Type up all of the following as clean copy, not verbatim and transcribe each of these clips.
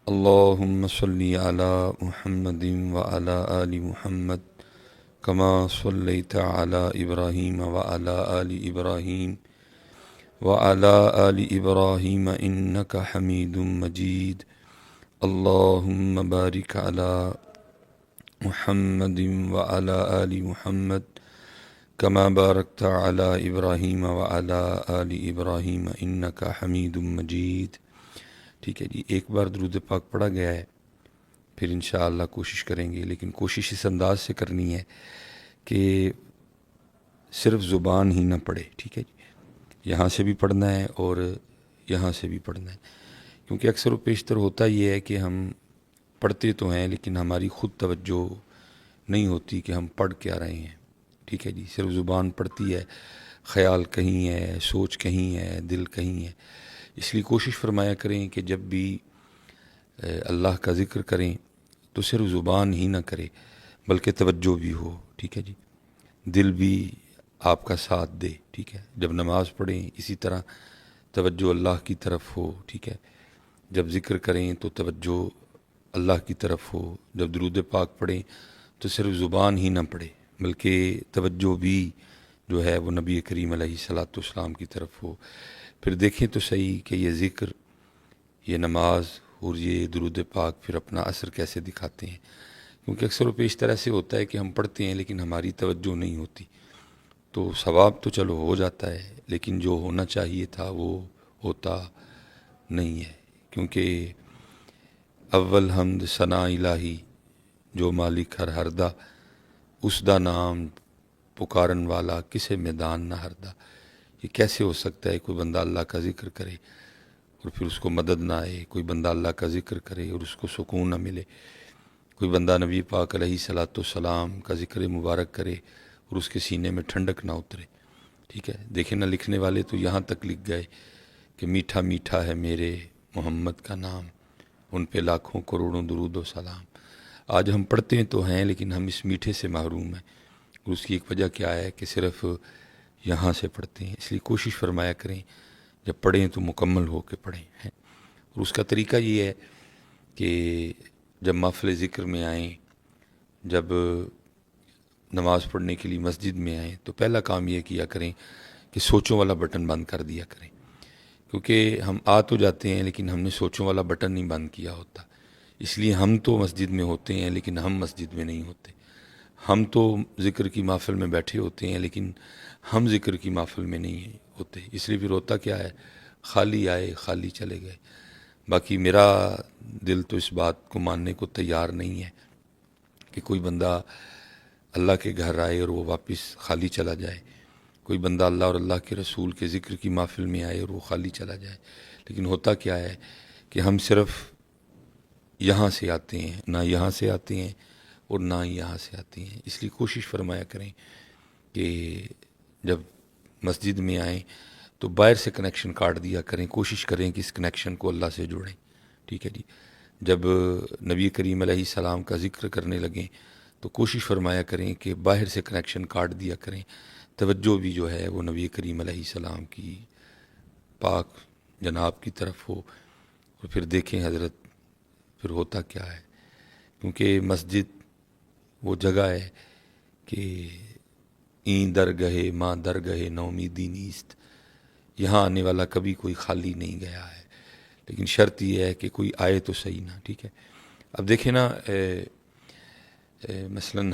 اللهم صل على محمد وعلى آل محمد كما صليت على إبراهيم وعلى آل إبراهيم وعلى آل إبراهيم إنك حميد مجيد. اللهم بارك على محمد وعلى آل محمد كما باركت على إبراهيم وعلى آل إبراهيم إنك حميد مجيد. ٹھیک ہے جی، ایک بار درود پاک پڑھا گیا ہے، پھر انشاءاللہ کوشش کریں گے، لیکن کوشش اس انداز سے کرنی ہے کہ صرف زبان ہی نہ پڑھے. ٹھیک ہے جی، یہاں سے بھی پڑھنا ہے اور یہاں سے بھی پڑھنا ہے، کیونکہ اکثر و بیشتر ہوتا یہ ہے کہ ہم پڑھتے تو ہیں لیکن ہماری خود توجہ نہیں ہوتی کہ ہم پڑھ کیا رہے ہیں. ٹھیک ہے جی، صرف زبان پڑھتی ہے، خیال کہیں ہے، سوچ کہیں ہے، دل کہیں ہے. اس لیے کوشش فرمایا کریں کہ جب بھی اللہ کا ذکر کریں تو صرف زبان ہی نہ کرے بلکہ توجہ بھی ہو. ٹھیک ہے جی، دل بھی آپ کا ساتھ دے. ٹھیک ہے، جب نماز پڑھیں اسی طرح توجہ اللہ کی طرف ہو. ٹھیک ہے، جب ذکر کریں تو توجہ اللہ کی طرف ہو. جب درود پاک پڑھیں تو صرف زبان ہی نہ پڑھے بلکہ توجہ بھی جو ہے وہ نبی کریم علیہ الصلاۃ والسلام کی طرف ہو. پھر دیکھیں تو صحیح کہ یہ ذکر، یہ نماز اور یہ درود پاک پھر اپنا اثر کیسے دکھاتے ہیں. کیونکہ اکثر و بیشتر ایسے ہوتا ہے کہ ہم پڑھتے ہیں لیکن ہماری توجہ نہیں ہوتی، تو ثواب تو چلو ہو جاتا ہے لیکن جو ہونا چاہیے تھا وہ ہوتا نہیں ہے. کیونکہ اول حمد ثنا الہی جو مالک ہر ہردا، اس دا نام پکارن والا کسے میدان نہ ہردا. یہ کیسے ہو سکتا ہے کوئی بندہ اللہ کا ذکر کرے اور پھر اس کو مدد نہ آئے، کوئی بندہ اللہ کا ذکر کرے اور اس کو سکون نہ ملے، کوئی بندہ نبی پاک علیہ الصلاۃ والسلام کا ذکر مبارک کرے اور اس کے سینے میں ٹھنڈک نہ اترے. ٹھیک ہے، دیکھیں نہ لکھنے والے تو یہاں تک لکھ گئے کہ میٹھا میٹھا ہے میرے محمد کا نام، ان پہ لاکھوں کروڑوں درود و سلام. آج ہم پڑھتے تو ہیں لیکن ہم اس میٹھے سے محروم ہیں، اور اس کی ایک وجہ کیا ہے کہ صرف یہاں سے پڑھتے ہیں. اس لیے کوشش فرمایا کریں جب پڑھیں تو مکمل ہو کے پڑھیں. اور اس کا طریقہ یہ ہے کہ جب محفل ذکر میں آئیں، جب نماز پڑھنے کے لیے مسجد میں آئیں، تو پہلا کام یہ کیا کریں کہ سوچوں والا بٹن بند کر دیا کریں. کیونکہ ہم آ تو جاتے ہیں لیکن ہم نے سوچوں والا بٹن نہیں بند کیا ہوتا. اس لیے ہم تو مسجد میں ہوتے ہیں لیکن ہم مسجد میں نہیں ہوتے. ہم تو ذکر کی محفل میں بیٹھے ہوتے ہیں لیکن ہم ذکر کی محفل میں نہیں ہوتے. اس لیے پھر ہوتا کیا ہے، خالی آئے خالی چلے گئے. باقی میرا دل تو اس بات کو ماننے کو تیار نہیں ہے کہ کوئی بندہ اللہ کے گھر آئے اور وہ واپس خالی چلا جائے، کوئی بندہ اللہ اور اللہ کے رسول کے ذکر کی محفل میں آئے اور وہ خالی چلا جائے. لیکن ہوتا کیا ہے کہ ہم صرف یہاں سے آتے ہیں، نہ یہاں سے آتے ہیں اور نہ ہی یہاں سے آتے ہیں. اس لیے کوشش فرمایا کریں کہ جب مسجد میں آئیں تو باہر سے کنیکشن کاٹ دیا کریں، کوشش کریں کہ اس کنیکشن کو اللہ سے جوڑیں. ٹھیک ہے جی، جب نبی کریم علیہ السلام کا ذکر کرنے لگیں تو کوشش فرمایا کریں کہ باہر سے کنیکشن کاٹ دیا کریں، توجہ بھی جو ہے وہ نبی کریم علیہ السلام کی پاک جناب کی طرف ہو. اور پھر دیکھیں حضرت پھر ہوتا کیا ہے، کیونکہ مسجد وہ جگہ ہے کہ این درگاہ ماں درگاہ نومیدی نیست، یہاں آنے والا کبھی کوئی خالی نہیں گیا ہے. لیکن شرط یہ ہے کہ کوئی آئے تو صحیح نا. ٹھیک ہے، اب دیکھیں نا مثلاً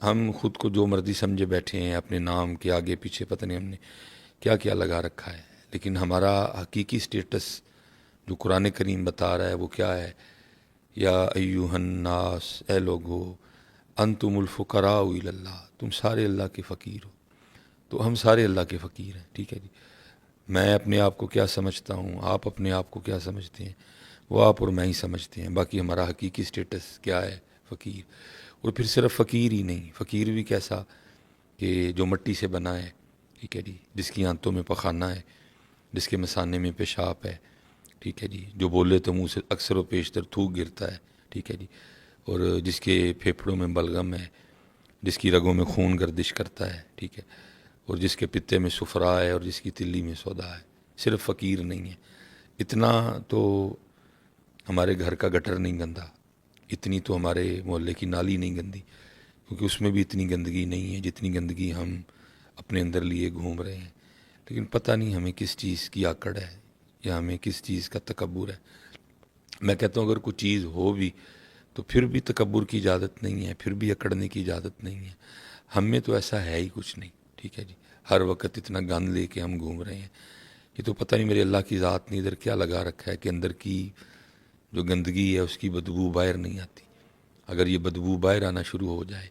ہم خود کو جو مرضی سمجھے بیٹھے ہیں، اپنے نام کے آگے پیچھے پتہ نہیں ہم نے کیا کیا لگا رکھا ہے. لیکن ہمارا حقیقی سٹیٹس جو قرآن کریم بتا رہا ہے وہ کیا ہے، یا ایہا الناس، اے لوگو، انتم الفقراء الی اللہ، تم سارے اللہ کے فقیر ہو. تو ہم سارے اللہ کے فقیر ہیں. ٹھیک ہے جی، میں اپنے آپ کو کیا سمجھتا ہوں، آپ اپنے آپ کو کیا سمجھتے ہیں، وہ آپ اور میں ہی سمجھتے ہیں. باقی ہمارا حقیقی سٹیٹس کیا ہے، فقیر. اور پھر صرف فقیر ہی نہیں، فقیر بھی کیسا کہ جو مٹی سے بنا ہے. ٹھیک ہے جی، جس کی آنتوں میں پخانہ ہے، جس کے مثانے میں پیشاب ہے. ٹھیک ہے جی، جو بولے تو منہ سے اکثر و بیشتر تھوک گرتا ہے. ٹھیک ہے جی، اور جس کے پھیپھڑوں میں بلغم ہے، جس کی رگوں میں خون گردش کرتا ہے. ٹھیک ہے، اور جس کے پتے میں سفرا ہے اور جس کی تلی میں سودا ہے. صرف فقیر نہیں ہے. اتنا تو ہمارے گھر کا گٹر نہیں گندا، اتنی تو ہمارے محلے کی نالی نہیں گندی، کیونکہ اس میں بھی اتنی گندگی نہیں ہے جتنی گندگی ہم اپنے اندر لیے گھوم رہے ہیں۔ لیکن پتہ نہیں ہمیں کس چیز کی آکڑ ہے یا ہمیں کس چیز کا تکبر ہے۔ میں کہتا ہوں اگر کوئی چیز ہو بھی تو پھر بھی تکبر کی اجازت نہیں ہے، پھر بھی اکڑنے کی اجازت نہیں ہے۔ ہم میں تو ایسا ہے ہی کچھ نہیں، ٹھیک ہے جی۔ ہر وقت اتنا گند لے کے ہم گھوم رہے ہیں، یہ تو پتہ نہیں میرے اللہ کی ذات نے ادھر کیا لگا رکھا ہے کہ اندر کی جو گندگی ہے اس کی بدبو باہر نہیں آتی۔ اگر یہ بدبو باہر آنا شروع ہو جائے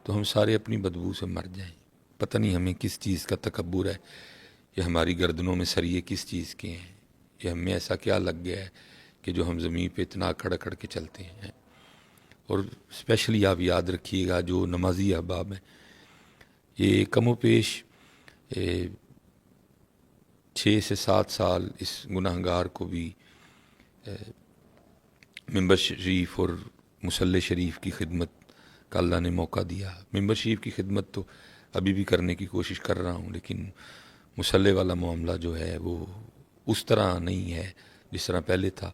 تو ہم سارے اپنی بدبو سے مر جائیں۔ پتہ نہیں ہمیں کس چیز کا تکبر ہے، یہ ہماری گردنوں میں سریے کس چیز کے ہیں، یہ ہمیں ایسا کیا لگ گیا ہے کہ جو ہم زمین پہ اتنا اکڑ اکڑ کے چلتے ہیں۔ اور اسپیشلی آپ یاد رکھیے گا جو نمازی احباب ہیں، یہ کم و بیش 6 سے 7 سال اس گناہ گار کو بھی ممبر شریف اور مصلی شریف کی خدمت کا اللہ نے موقع دیا۔ ممبر شریف کی خدمت تو ابھی بھی کرنے کی کوشش کر رہا ہوں، لیکن مصلی والا معاملہ جو ہے وہ اس طرح نہیں ہے جس طرح پہلے تھا،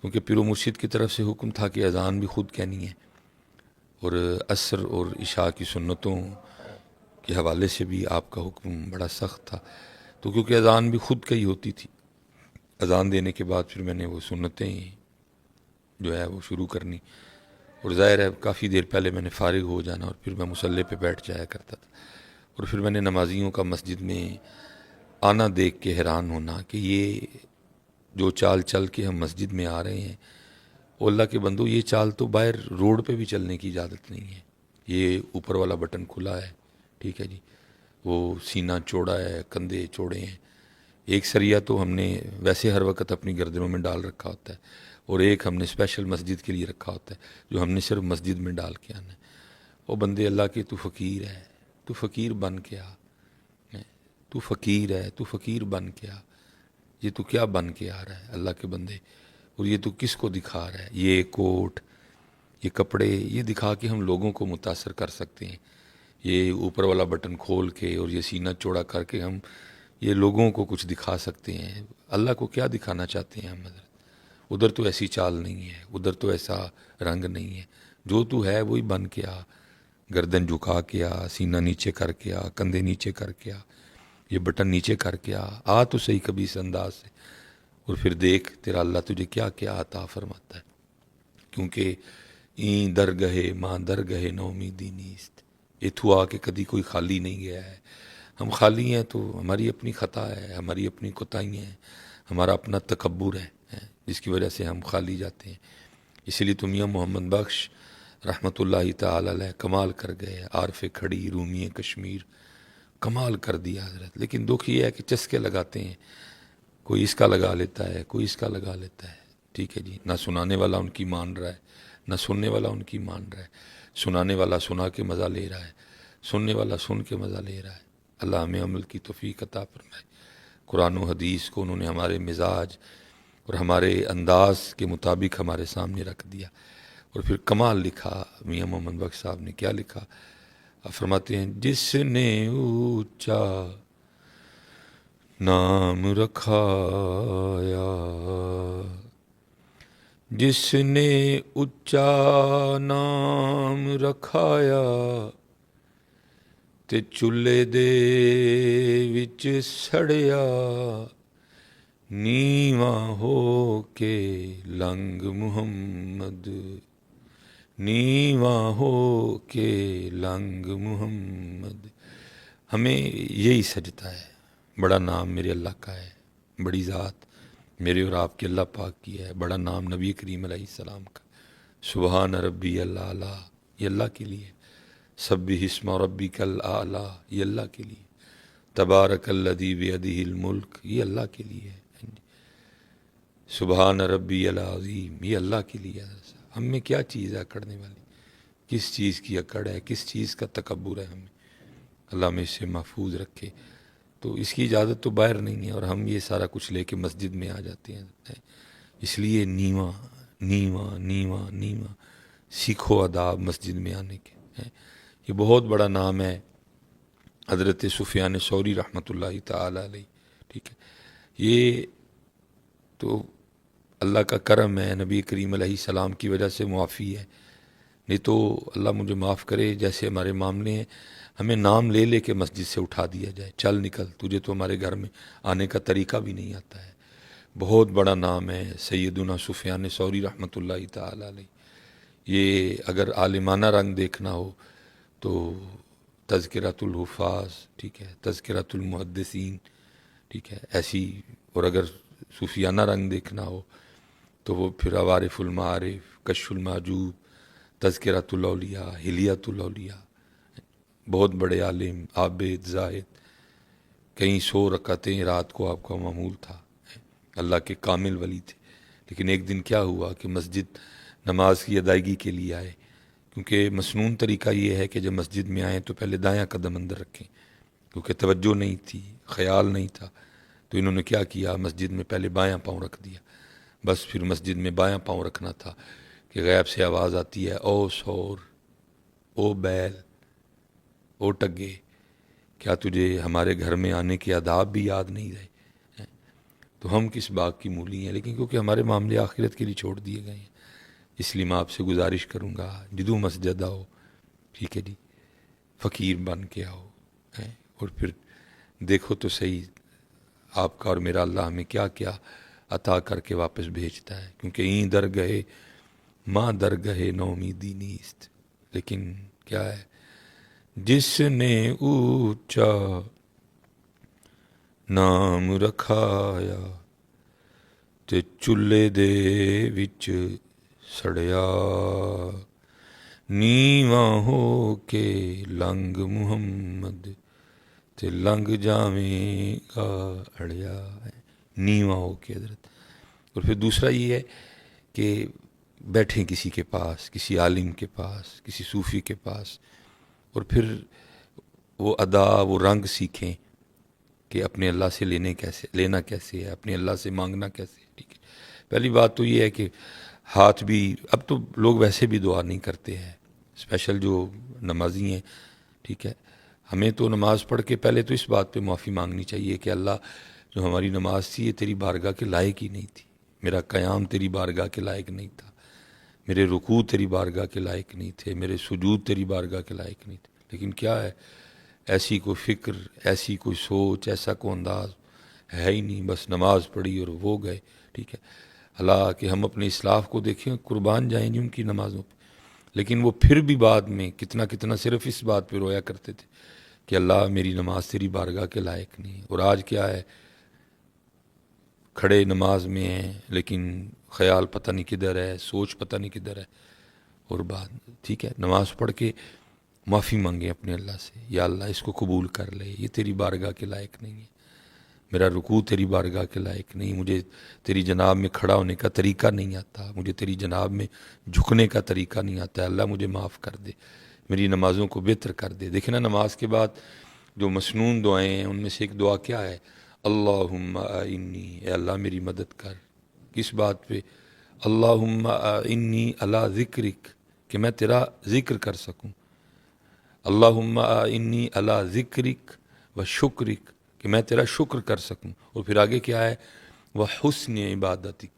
کیونکہ پیر و مرشد کی طرف سے حکم تھا کہ اذان بھی خود کہنی ہے، اور عصر اور عشاء کی سنتوں کے حوالے سے بھی آپ کا حکم بڑا سخت تھا۔ تو کیونکہ اذان بھی خود کہی ہوتی تھی، اذان دینے کے بعد پھر میں نے وہ سنتیں جو ہے وہ شروع کرنی، اور ظاہر ہے کافی دیر پہلے میں نے فارغ ہو جانا اور پھر میں مصلی پہ بیٹھ جایا کرتا تھا، اور پھر میں نے نمازیوں کا مسجد میں آنا دیکھ کے حیران ہونا کہ یہ جو چال چل کے ہم مسجد میں آ رہے ہیں، او اللہ کے بندو یہ چال تو باہر روڈ پہ بھی چلنے کی اجازت نہیں ہے۔ یہ اوپر والا بٹن کھلا ہے، ٹھیک ہے جی، وہ سینہ چوڑا ہے، کندھے چوڑے ہیں۔ ایک سریہ تو ہم نے ویسے ہر وقت اپنی گردنوں میں ڈال رکھا ہوتا ہے، اور ایک ہم نے اسپیشل مسجد کے لیے رکھا ہوتا ہے جو ہم نے صرف مسجد میں ڈال کے آنا ہے۔ او بندے اللہ کے، تو فقیر ہے، تو فقیر بن کے آ، تو فقیر ہے، تو فقیر بن کے آ۔ یہ تو کیا بن کے آ رہا ہے اللہ کے بندے، اور یہ تو کس کو دکھا رہا ہے؟ یہ کوٹ، یہ کپڑے، یہ دکھا کے ہم لوگوں کو متاثر کر سکتے ہیں، یہ اوپر والا بٹن کھول کے اور یہ سینہ چوڑا کر کے ہم یہ لوگوں کو کچھ دکھا سکتے ہیں۔ اللہ کو کیا دکھانا چاہتے ہیں ہم حضرت؟ ادھر تو ایسی چال نہیں ہے، ادھر تو ایسا رنگ نہیں ہے، جو تو ہے وہی بن کے آ، گردن جھکا کے آ، سینہ نیچے کر کے آ، کندھے نیچے کر کے آ، یہ بٹن نیچے کر کے آ تو صحیح کبھی اس انداز سے، اور پھر دیکھ تیرا اللہ تجھے کیا کیا عطا فرماتا ہے۔ کیونکہ این درگہے ماں درگہے نومیدی نیست، اتھو آ کے کدی کوئی خالی نہیں گیا ہے۔ ہم خالی ہیں تو ہماری اپنی خطا ہے، ہماری اپنی کوتاہیاں ہیں، ہمارا اپنا تکبر ہے جس کی وجہ سے ہم خالی جاتے ہیں۔ اسی لیے تو میاں محمد بخش رحمۃ اللہ تعالی علیہ کمال کر گئے، عارف کھڑی رومی کشمیر، کمال کر دیا حضرت۔ لیکن دکھ یہ ہے کہ چسکے لگاتے ہیں، کوئی اس کا لگا لیتا ہے، کوئی اس کا لگا لیتا ہے، ٹھیک ہے جی۔ نہ سنانے والا ان کی مان رہا ہے، نہ سننے والا ان کی مان رہا ہے۔ سنانے والا سنا کے مزہ لے رہا ہے، سننے والا سن کے مزہ لے رہا ہے۔ اللہ ہمیں عمل کی توفیق عطا فرمائے۔ قرآن و حدیث کو انہوں نے ہمارے مزاج اور ہمارے انداز کے مطابق ہمارے سامنے رکھ دیا، اور پھر کمال لکھا۔ میاں محمد بخش صاحب نے کیا لکھا؟ آپ فرماتے ہیں جس نے اونچا نام رکھایا، جس نے اونچا نام رکھایا، تے چولہے دے وچ سڑیا، نیواں ہو کے لنگ محمد، نیواں ہو کے لنگ محمد۔ ہمیں یہی سجتا ہے۔ بڑا نام میرے اللہ کا ہے، بڑی ذات میرے اور آپ کے اللہ پاک کی ہے، بڑا نام نبی کریم علیہ السلام کا، سبحان ربی الاعلیٰ یہ اللہ کے لیے، سبح اسم ربک الاعلیٰ یہ اللہ کے لیے، تبارک الذی بیدہ الملک یہ اللہ کے لیے، سبحان ربی العظیم یہ اللہ کے لیے۔ ہم میں کیا چیز ہے اکڑنے والی؟ کس چیز کی اکڑ ہے؟ کس چیز کا تکبر ہے ہمیں؟ اللہ ہمیں اس سے محفوظ رکھے۔ تو اس کی اجازت تو باہر نہیں ہے، اور ہم یہ سارا کچھ لے کے مسجد میں آ جاتے ہیں۔ اس لیے نیواں نیواں نیواں نیواں سیکھو آداب مسجد میں آنے کے۔ یہ بہت بڑا نام ہے حضرت سفیان ثوری رحمۃ اللہ تعالی علیہ، ٹھیک ہے۔ یہ تو اللہ کا کرم ہے، نبی کریم علیہ السلام کی وجہ سے معافی ہے، نہیں تو اللہ مجھے معاف کرے جیسے ہمارے معاملے ہیں، ہمیں نام لے لے کے مسجد سے اٹھا دیا جائے، چل نکل، تجھے تو ہمارے گھر میں آنے کا طریقہ بھی نہیں آتا ہے۔ بہت بڑا نام ہے سیدنا سفیان ثوری رحمۃ اللہ تعالی علیہ۔ یہ اگر عالمانہ رنگ دیکھنا ہو تو تذکرۃ الحفاظ، ٹھیک ہے، تذکرۃ المحدثین، ٹھیک ہے، ایسی، اور اگر صوفیانہ رنگ دیکھنا ہو تو وہ پھر عوارف المعارف، کشف المحجوب، تذکرۃ الاولیاء، حلیۃ الاولیاء، بہت بڑے عالم، عابد، زاہد، کئی سو رکعتیں رات کو آپ کا معمول تھا، اللہ کے کامل ولی تھے۔ لیکن ایک دن کیا ہوا کہ مسجد نماز کی ادائیگی کے لیے آئے، کیونکہ مسنون طریقہ یہ ہے کہ جب مسجد میں آئیں تو پہلے دایاں قدم اندر رکھیں، کیونکہ توجہ نہیں تھی، خیال نہیں تھا، تو انہوں نے کیا کیا، مسجد میں پہلے بایاں پاؤں رکھ دیا۔ بس پھر مسجد میں بایاں پاؤں رکھنا تھا کہ غیب سے آواز آتی ہے، او سور، او بیل، او ٹگے، کیا تجھے ہمارے گھر میں آنے کے آداب بھی یاد نہیں رہے؟ تو ہم کس باغ کی مولی ہیں، لیکن کیونکہ ہمارے معاملے آخرت کے لیے چھوڑ دیے گئے ہیں، اس لیے میں آپ سے گزارش کروں گا، جدو مسجد آؤ، ٹھیک ہے جی، فقیر بن کے آؤ، اور پھر دیکھو تو صحیح آپ کا اور میرا اللہ ہمیں کیا کیا عطا کر کے واپس بھیجتا ہے، کیونکہ این در گئے ماں در گئے نومیدی نیست، لیکن کیا ہے، جس نے اونچا نام رکھایا تے چولہے دے وچ سڑیا، نیواں ہو کے لنگ محمد تے لنگ جاویں گا اڑیا، نیواں ہو کے حضرت۔ اور پھر دوسرا یہ ہے کہ بیٹھیں کسی کے پاس، کسی عالم کے پاس، کسی صوفی کے پاس، اور پھر وہ ادا، وہ رنگ سیکھیں کہ اپنے اللہ سے لینا کیسے ہے، اپنے اللہ سے مانگنا کیسے ہے، ٹھیک ہے۔ پہلی بات تو یہ ہے کہ ہاتھ بھی، اب تو لوگ ویسے بھی دعا نہیں کرتے ہیں، اسپیشل جو نمازی ہیں، ٹھیک ہے، ہمیں تو نماز پڑھ کے پہلے تو اس بات پہ معافی مانگنی چاہیے کہ اللہ، جو ہماری نماز تھی یہ تیری بارگاہ کے لائق ہی نہیں تھی، میرا قیام تیری بارگاہ کے لائق نہیں تھا، میرے رکوع تیری بارگاہ کے لائق نہیں تھے، میرے سجود تیری بارگاہ کے لائق نہیں تھے۔ لیکن کیا ہے، ایسی کوئی فکر، ایسی کوئی سوچ، ایسا کوئی انداز ہے ہی نہیں، بس نماز پڑھی اور وہ گئے، ٹھیک ہے۔ حالانکہ ہم اپنے اسلاف کو دیکھیں، قربان جائیں جی ان کی نمازوں پہ، لیکن وہ پھر بھی بعد میں کتنا کتنا صرف اس بات پہ رویا کرتے تھے کہ اللہ میری نماز تیری بارگاہ کے لائق نہیں ہے۔ اور آج کیا ہے، کھڑے نماز میں ہیں لیکن خیال پتہ نہیں کدھر ہے، سوچ پتہ نہیں کدھر ہے، اور بعد، ٹھیک ہے، نماز پڑھ کے معافی مانگیں اپنے اللہ سے، یا اللہ اس کو قبول کر لے، یہ تیری بارگاہ کے لائق نہیں ہے، میرا رکوع تیری بارگاہ کے لائق نہیں، مجھے تیری جناب میں کھڑا ہونے کا طریقہ نہیں آتا، مجھے تیری جناب میں جھکنے کا طریقہ نہیں آتا، اللہ مجھے معاف کر دے، میری نمازوں کو بہتر کر دے۔ دیکھیں نا، نماز کے بعد جو مسنون دعائیں ہیں ان میں سے ایک دعا کیا ہے، اللہم اعنی، اے اللہ میری مدد کر، کس بات پہ، اللہم اعنی علی ذکرک، کہ میں تیرا ذکر کر سکوں، اللہم اعنی علی ذکرک و شکرک، کہ میں تیرا شکر کر سکوں، اور پھر آگے کیا ہے، وہ حسن عبادتک،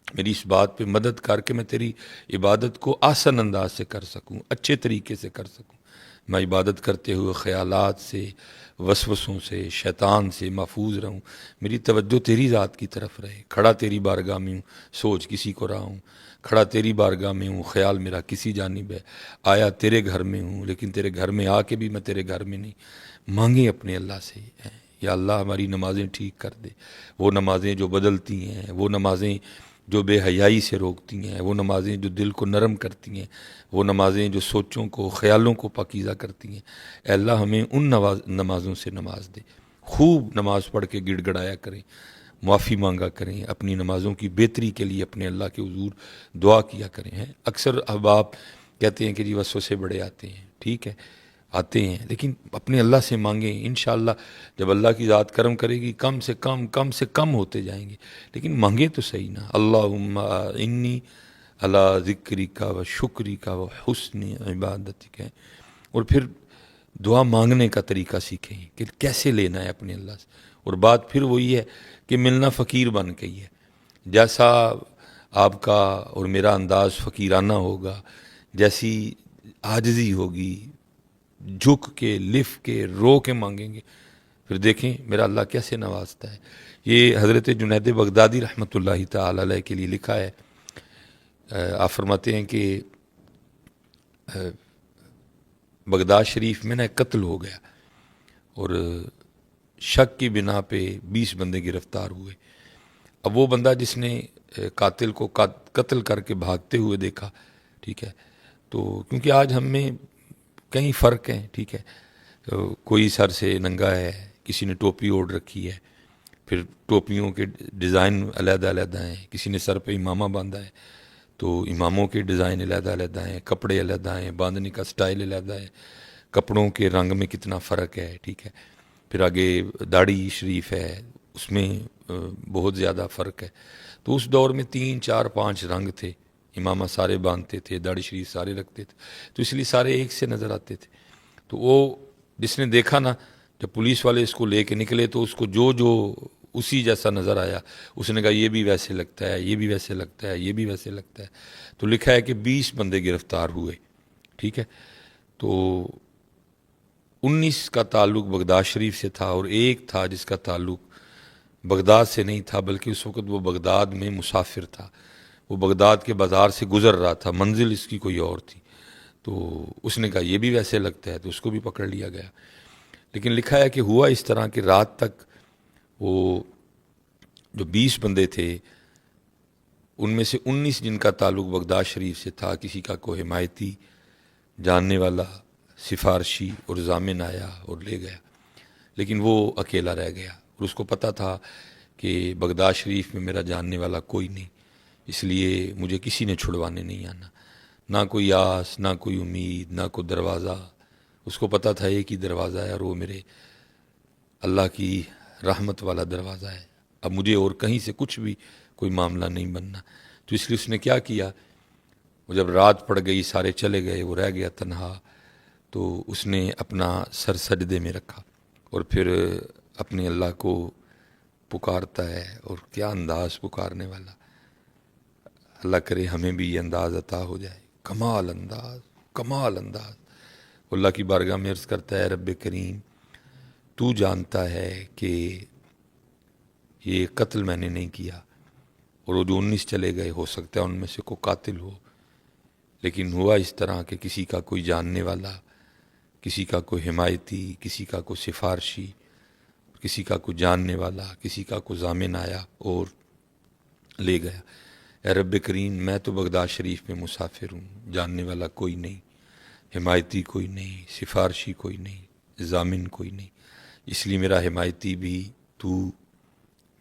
میری اس بات پہ مدد کر کے میں تیری عبادت کو آسان انداز سے کر سکوں، اچھے طریقے سے کر سکوں، میں عبادت کرتے ہوئے خیالات سے، وسوسوں سے، شیطان سے محفوظ رہوں، میری توجہ تیری ذات کی طرف رہے، کھڑا تیری بارگاہ میں ہوں، سوچ کسی کو رہا ہوں، کھڑا تیری بارگاہ میں ہوں، خیال میرا کسی جانب ہے، آیا تیرے گھر میں ہوں لیکن تیرے گھر میں آ کے بھی میں تیرے گھر میں نہیں۔ مانگیں اپنے اللہ سے، یا اللہ ہماری نمازیں ٹھیک کر دے، وہ نمازیں جو بدلتی ہیں، وہ نمازیں جو بے حیائی سے روکتی ہیں، وہ نمازیں جو دل کو نرم کرتی ہیں، وہ نمازیں جو سوچوں کو، خیالوں کو پاکیزہ کرتی ہیں، اے اللہ ہمیں ان نمازوں سے نماز دے۔ خوب نماز پڑھ کے گڑ گڑایا کریں، معافی مانگا کریں، اپنی نمازوں کی بہتری کے لیے اپنے اللہ کے حضور دعا کیا کریں۔ اکثر احباب کہتے ہیں کہ جی وسوسے بڑے آتے ہیں، ٹھیک ہے، آتے ہیں، لیکن اپنے اللہ سے مانگیں، انشاءاللہ جب اللہ کی ذات کرم کرے گی کم سے کم ہوتے جائیں گے، لیکن مانگیں تو صحیح نا، اللہم انی علی ذکرک و شکرک و حسن عبادتک، اور پھر دعا مانگنے کا طریقہ سیکھیں کہ کیسے لینا ہے اپنے اللہ سے، اور بات پھر وہی ہے کہ ملنا فقیر بن کے ہی ہے، جیسا آپ کا اور میرا انداز فقیرانہ ہوگا، جیسی عاجزی ہوگی، جھک کے، لف کے، رو کے مانگیں گے، پھر دیکھیں میرا اللہ کیسے نوازتا ہے۔ یہ حضرت جنید بغدادی رحمۃ اللہ تعالی علیہ کے لیے لکھا ہے۔ آپ فرماتے ہیں کہ بغداد شریف میں نا ایک قتل ہو گیا، اور شک کی بنا پہ 20 بندے گرفتار ہوئے۔ اب وہ بندہ جس نے قاتل کو قتل کر کے بھاگتے ہوئے دیکھا، ٹھیک ہے، تو کیونکہ آج ہم میں کئی فرق ہیں، ٹھیک ہے، کوئی سر سے ننگا ہے، کسی نے ٹوپی اوڑھ رکھی ہے، پھر ٹوپیوں کے ڈیزائن علیحدہ علیحدہ ہیں، کسی نے سر پہ امامہ باندھا ہے تو اماموں کے ڈیزائن علیحدہ علیحدہ ہیں، کپڑے علیحدہ ہیں، باندھنے کا سٹائل علیحدہ ہے، کپڑوں کے رنگ میں کتنا فرق ہے، ٹھیک ہے، پھر آگے داڑھی شریف ہے، اس میں بہت زیادہ فرق ہے۔ تو اس دور میں 3 4 5 رنگ تھے، امامہ سارے باندھتے تھے، داڑھی شریف سارے رکھتے تھے، تو اس لیے سارے ایک سے نظر آتے تھے۔ تو وہ جس نے دیکھا نا، جب پولیس والے اس کو لے کے نکلے تو اس کو جو اسی جیسا نظر آیا، اس نے کہا یہ بھی ویسے لگتا ہے، یہ بھی ویسے لگتا ہے، یہ بھی ویسے لگتا ہے۔ تو لکھا ہے کہ 20 بندے گرفتار ہوئے، ٹھیک ہے۔ تو 19 کا تعلق بغداد شریف سے تھا، اور ایک تھا جس کا تعلق بغداد سے نہیں تھا، بلکہ اس وقت وہ بغداد میں مسافر تھا، وہ بغداد کے بازار سے گزر رہا تھا، منزل اس کی کوئی اور تھی۔ تو اس نے کہا یہ بھی ویسے لگتا ہے، تو اس کو بھی پکڑ لیا گیا۔ لیکن لکھا ہے کہ ہوا اس طرح کہ رات تک وہ جو 20 بندے تھے، ان میں سے 19 جن کا تعلق بغداد شریف سے تھا، کسی کا کوئی حمایتی، جاننے والا، سفارشی اور ضامن آیا اور لے گیا، لیکن وہ اکیلا رہ گیا، اور اس کو پتہ تھا کہ بغداد شریف میں میرا جاننے والا کوئی نہیں، اس لیے مجھے کسی نے چھڑوانے نہیں آنا، نہ کوئی آس، نہ کوئی امید، نہ کوئی دروازہ۔ اس کو پتہ تھا ایک ہی دروازہ ہے، اور وہ میرے اللہ کی رحمت والا دروازہ ہے، اب مجھے اور کہیں سے کچھ بھی کوئی معاملہ نہیں بننا۔ تو اس لیے اس نے کیا کیا، وہ جب رات پڑ گئی، سارے چلے گئے، وہ رہ گیا تنہا، تو اس نے اپنا سر سجدے میں رکھا اور پھر اپنے اللہ کو پکارتا ہے، اور کیا انداز پکارنے والا۔ اللہ کرے ہمیں بھی یہ انداز عطا ہو جائے، کمال انداز، کمال انداز۔ اللہ کی بارگاہ میں عرض کرتا ہے، رب کریم تو جانتا ہے کہ یہ قتل میں نے نہیں کیا، اور وہ جو 19 چلے گئے ہو سکتا ہے ان میں سے کوئی قاتل ہو، لیکن ہوا اس طرح کہ کسی کا کوئی جاننے والا، کسی کا کوئی حمایتی، کسی کا کوئی سفارشی، کسی کا کوئی جاننے والا، کسی کا کوئی ضامن آیا اور لے گیا۔ اے رب کریم میں تو بغداد شریف میں مسافر ہوں، جاننے والا کوئی نہیں، حمایتی کوئی نہیں، سفارشی کوئی نہیں، ضامن کوئی نہیں، اس لیے میرا حمایتی بھی تو،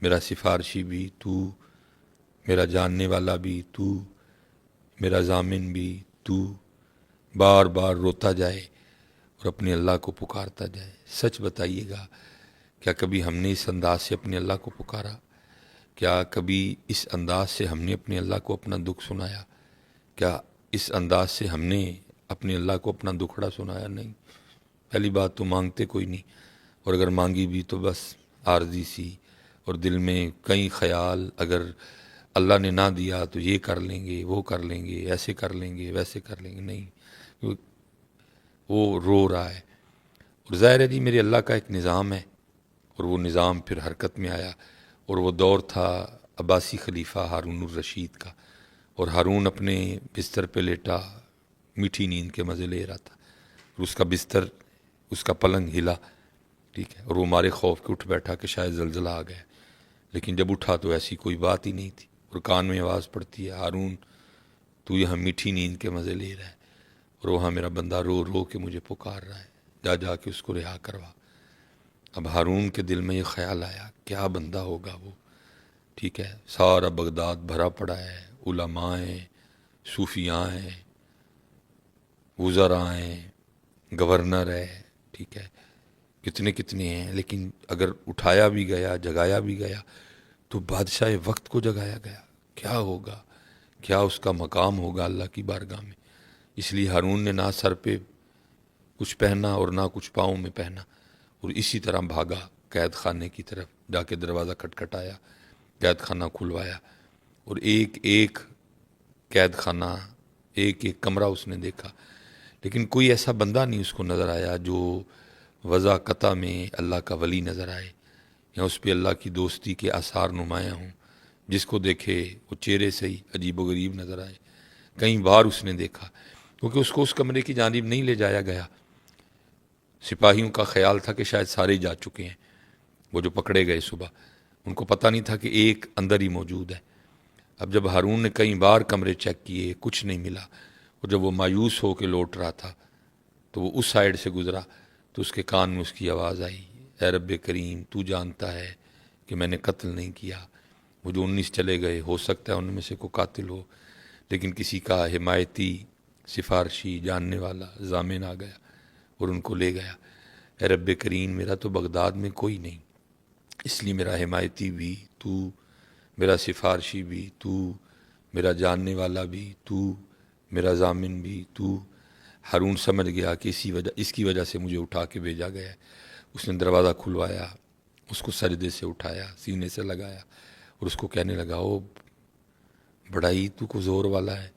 میرا سفارشی بھی تو، میرا جاننے والا بھی تو، میرا ضامن بھی تو۔ بار بار روتا جائے اور اپنے اللہ کو پکارتا جائے۔ سچ بتائیے گا، کیا کبھی ہم نے اس انداز سے اپنے اللہ کو پکارا؟ کیا کبھی اس انداز سے ہم نے اپنے اللہ کو اپنا دکھ سنایا؟ کیا اس انداز سے ہم نے اپنے اللہ کو اپنا دکھڑا سنایا؟ نہیں۔ پہلی بات تو مانگتے کوئی نہیں، اور اگر مانگی بھی تو بس عارضی سی، اور دل میں کئی خیال، اگر اللہ نے نہ دیا تو یہ کر لیں گے، وہ کر لیں گے، ایسے کر لیں گے، ویسے کر لیں گے، نہیں، وہ رو رہا ہے۔ اور ظاہر ہے جی میرے اللہ کا ایک نظام ہے، اور وہ نظام پھر حرکت میں آیا، اور وہ دور تھا عباسی خلیفہ ہارون الرشید کا، اور ہارون اپنے بستر پہ لیٹا میٹھی نیند کے مزے لے رہا تھا، اور اس کا بستر، اس کا پلنگ ہلا، ٹھیک ہے، اور وہ مارے خوف کے اٹھ بیٹھا کہ شاید زلزلہ آ گیا، لیکن جب اٹھا تو ایسی کوئی بات ہی نہیں تھی، اور کان میں آواز پڑتی ہے، ہارون تو یہاں میٹھی نیند کے مزے لے رہا ہے، اور وہاں میرا بندہ رو رو کے مجھے پکار رہا ہے، جا جا کے اس کو رہا کروا۔ اب ہارون کے دل میں یہ خیال آیا، کیا بندہ ہوگا وہ، ٹھیک ہے، سارا بغداد بھرا پڑا ہے، علماء ہیں، صوفیاء ہیں، وزراء ہیں، گورنر ہے، ٹھیک ہے، کتنے کتنے ہیں، لیکن اگر اٹھایا بھی گیا، جگایا بھی گیا تو بادشاہ وقت کو جگایا گیا، کیا ہوگا، کیا اس کا مقام ہوگا اللہ کی بارگاہ میں۔ اس لیے ہارون نے نہ سر پہ کچھ پہنا اور نہ کچھ پاؤں میں پہنا، اور اسی طرح بھاگا قید خانے کی طرف، جا کے دروازہ کھٹکھٹایا، قید خانہ کھلوایا، اور ایک ایک قید خانہ، ایک ایک کمرہ اس نے دیکھا، لیکن کوئی ایسا بندہ نہیں اس کو نظر آیا جو وضع قطع میں اللہ کا ولی نظر آئے یا اس پہ اللہ کی دوستی کے آثار نمایاں ہوں، جس کو دیکھے وہ چہرے سے ہی عجیب و غریب نظر آئے۔ کئی بار اس نے دیکھا، کیونکہ اس کو اس کمرے کی جانب نہیں لے جایا گیا، سپاہیوں کا خیال تھا کہ شاید سارے ہی جا چکے ہیں، وہ جو پکڑے گئے صبح، ان کو پتہ نہیں تھا کہ ایک اندر ہی موجود ہے۔ اب جب ہارون نے کئی بار کمرے چیک کیے، کچھ نہیں ملا، اور جب وہ مایوس ہو کے لوٹ رہا تھا تو وہ اس سائیڈ سے گزرا تو اس کے کان میں اس کی آواز آئی، اے رب کریم، تو جانتا ہے کہ میں نے قتل نہیں کیا، وہ جو 19 چلے گئے ہو سکتا ہے ان میں سے کوئی قاتل ہو، لیکن کسی کا حمایتی، سفارشی، جاننے والا ضامن آ گیا اور ان کو لے گیا۔ اے رب کریم، میرا تو بغداد میں کوئی نہیں، اس لیے میرا حمایتی بھی تو، میرا سفارشی بھی تو، میرا جاننے والا بھی تو، میرا ضامن بھی تو۔ ہارون سمجھ گیا کہ اس کی وجہ سے مجھے اٹھا کے بھیجا گیا ہے۔ اس نے دروازہ کھلوایا، اس کو سجدے سے اٹھایا، سینے سے لگایا اور اس کو کہنے لگا، او بڑا ہی تو کو زور والا ہے،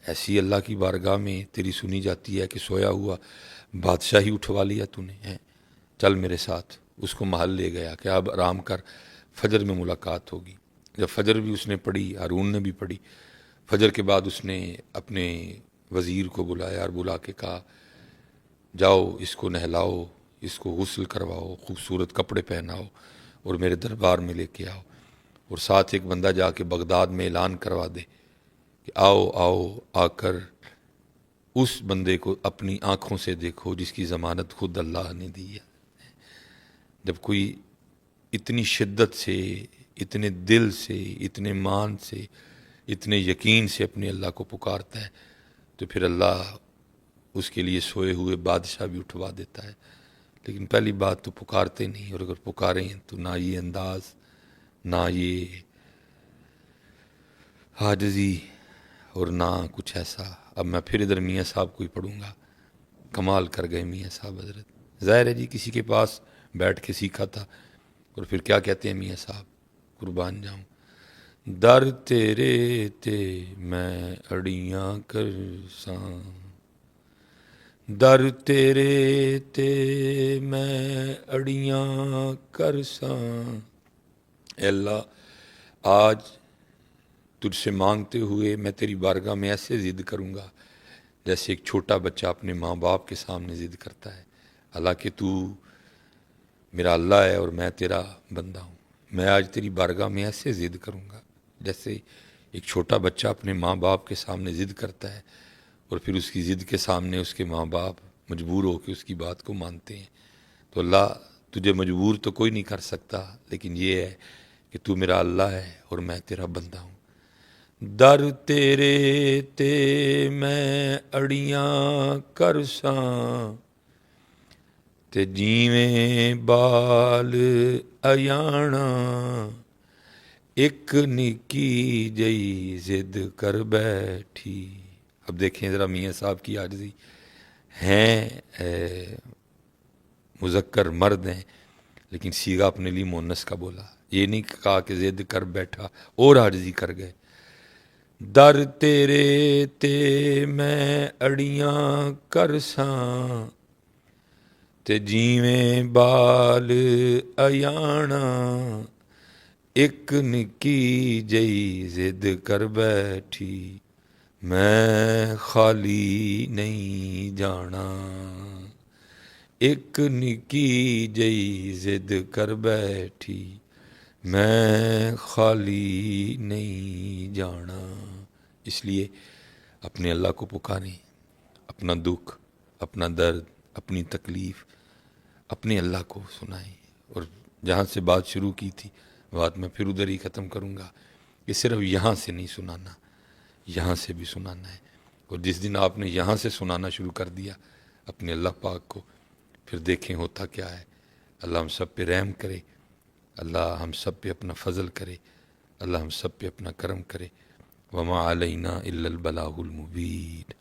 ایسی اللہ کی بارگاہ میں تیری سنی جاتی ہے کہ سویا ہوا بادشاہی اٹھوا لیا تو نے ہے، چل میرے ساتھ۔ اس کو محل لے گیا کہ اب آرام کر، فجر میں ملاقات ہوگی۔ جب فجر بھی اس نے پڑھی، ہارون نے بھی پڑھی، فجر کے بعد اس نے اپنے وزیر کو بلایا اور بلا کے کہا، جاؤ اس کو نہلاؤ، اس کو غسل کرواؤ، خوبصورت کپڑے پہناؤ اور میرے دربار میں لے کے آؤ، اور ساتھ ایک بندہ جا کے بغداد میں اعلان کروا دے کہ آؤ آؤ، آ کر اس بندے کو اپنی آنکھوں سے دیکھو جس کی ضمانت خود اللہ نے دی ہے۔ جب کوئی اتنی شدت سے، اتنے دل سے، اتنے مان سے، اتنے یقین سے اپنے اللہ کو پکارتا ہے تو پھر اللہ اس کے لیے سوئے ہوئے بادشاہ بھی اٹھوا دیتا ہے۔ لیکن پہلی بات تو پکارتے نہیں، اور اگر پکاریں تو نہ یہ انداز، نہ یہ عاجزی، اور نہ کچھ ایسا۔ اب میں پھر ادھر میاں صاحب کو ہی پڑھوں گا، کمال کر گئے میاں صاحب حضرت۔ ظاہر ہے جی کسی کے پاس بیٹھ کے سیکھا تھا، اور پھر کیا کہتے ہیں میاں صاحب، قربان جاؤں، در تیرے تے میں اڑیاں کرساں، در تیرے تے میں اڑیاں کرساں، اے اللہ آج تجھ سے مانگتے ہوئے میں تیری بارگاہ میں ایسے ضد کروں گا جیسے ایک چھوٹا بچہ اپنے ماں باپ کے سامنے ضد کرتا ہے، حالانکہ تو میرا اللہ ہے اور میں تیرا بندہ ہوں۔ میں آج تیری بارگاہ میں ایسے ضد کروں گا جیسے ایک چھوٹا بچہ اپنے ماں باپ کے سامنے ضد کرتا ہے، اور پھر اس کی ضد کے سامنے اس کے ماں باپ مجبور ہو کے اس کی بات کو مانتے ہیں۔ تو اللہ تجھے مجبور تو کوئی نہیں کر سکتا، لیکن یہ ہے کہ تو میرا اللہ ہے اور میں تیرا بندہ ہوں۔ در تیرے تے میں اڑیاں کرساں، تے جیویں بال ایانا، ایک نکی جئی ضد کر بیٹھی۔ اب دیکھیں ذرا میاں صاحب کی عاجزی، ہیں مذکر مرد ہیں لیکن سیغہ اپنے لیے مونس کا بولا، یہ نہیں کہا کہ ضد کر بیٹھا اور عاجزی کر گئے۔ در تیرے تے میں اڑیاں کرساں، تے جیویں بال ایانا، ایک نکی جئی ضد کر بیٹھی، میں خالی نہیں جانا، ایک نکی جئی ضد کر بیٹھی، میں خالی نہیں جانا۔ اس لیے اپنے اللہ کو پکاریں، اپنا دکھ، اپنا درد، اپنی تکلیف اپنے اللہ کو سنائیں۔ اور جہاں سے بات شروع کی تھی بات میں پھر ادھر ہی ختم کروں گا کہ صرف یہاں سے نہیں سنانا، یہاں سے بھی سنانا ہے۔ اور جس دن آپ نے یہاں سے سنانا شروع کر دیا اپنے اللہ پاک کو، پھر دیکھیں ہوتا کیا ہے۔ اللہ ہم سب پہ رحم کرے، اللہ ہم سب پہ اپنا فضل کرے، اللہ ہم سب پہ اپنا کرم کرے۔ وما علینا الا البلاغ المبین۔